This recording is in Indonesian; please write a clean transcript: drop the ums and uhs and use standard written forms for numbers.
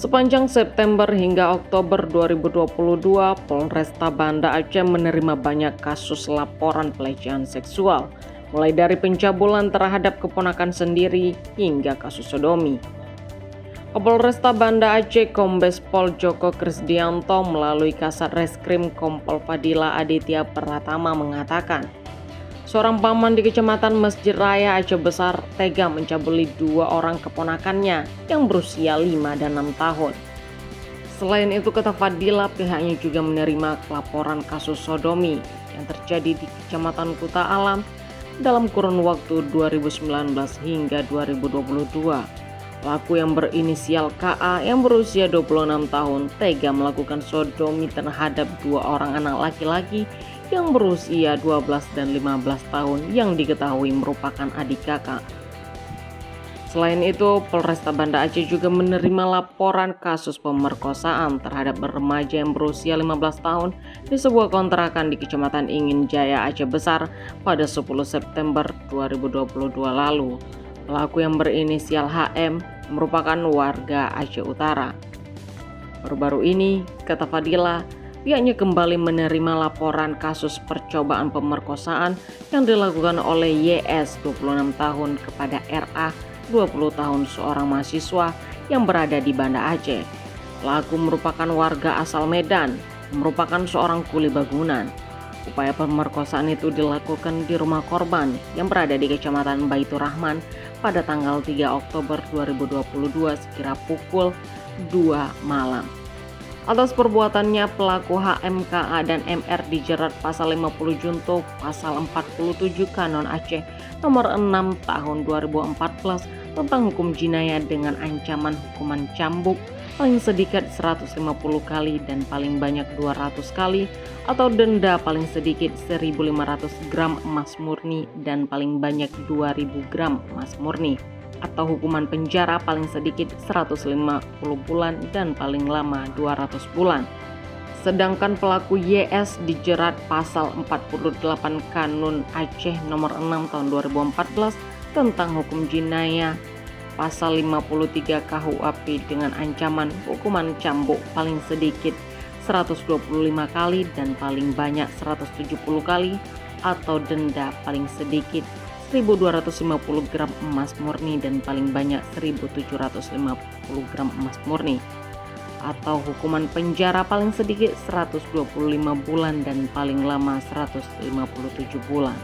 Sepanjang September hingga Oktober 2022, Polresta Banda Aceh menerima banyak kasus laporan pelecehan seksual, mulai dari pencabulan terhadap keponakan sendiri hingga kasus sodomi. Kapolresta Banda Aceh Kombes Pol Joko Krisdianto melalui Kasat Reskrim Kompol Fadila Aditya Pratama mengatakan, seorang paman di Kecamatan Masjid Raya Aceh Besar tega mencabuli dua orang keponakannya yang berusia 5 dan 6 tahun. Selain itu, kata Fadila, pihaknya juga menerima laporan kasus sodomi yang terjadi di Kecamatan Kuta Alam dalam kurun waktu 2019 hingga 2022. Pelaku yang berinisial KA yang berusia 26 tahun tega melakukan sodomi terhadap dua orang anak laki-laki yang berusia 12 dan 15 tahun yang diketahui merupakan adik kakak. Selain itu, Polresta Banda Aceh juga menerima laporan kasus pemerkosaan terhadap remaja yang berusia 15 tahun di sebuah kontrakan di Kecamatan Ingin Jaya Aceh Besar pada 10 September 2022 lalu. Pelaku yang berinisial HM merupakan warga Aceh Utara. Baru-baru ini, kata Fadila, pihaknya kembali menerima laporan kasus percobaan pemerkosaan yang dilakukan oleh YS 26 tahun kepada RA 20 tahun, seorang mahasiswa yang berada di Banda Aceh. Pelaku merupakan warga asal Medan, merupakan seorang kuli bangunan. Upaya pemerkosaan itu dilakukan di rumah korban yang berada di Kecamatan Baitur Rahman pada tanggal 3 Oktober 2022 sekira pukul 2 malam. Atas perbuatannya, pelaku HMKA dan MR dijerat pasal 50 junto pasal 47 Kanon Aceh nomor 6 tahun 2014 tentang hukum jinayah dengan ancaman hukuman cambuk paling sedikit 150 kali dan paling banyak 200 kali atau denda paling sedikit 1.500 gram emas murni dan paling banyak 2.000 gram emas murni, atau hukuman penjara paling sedikit 150 bulan dan paling lama 200 bulan. Sedangkan pelaku YS dijerat pasal 48 Kanun Aceh nomor 6 tahun 2014 tentang hukum jinayah pasal 53 KUHP dengan ancaman hukuman cambuk paling sedikit 125 kali dan paling banyak 170 kali atau denda paling sedikit 1.250 gram emas murni dan paling banyak 1.750 gram emas murni, atau hukuman penjara paling sedikit 125 bulan dan paling lama 157 bulan.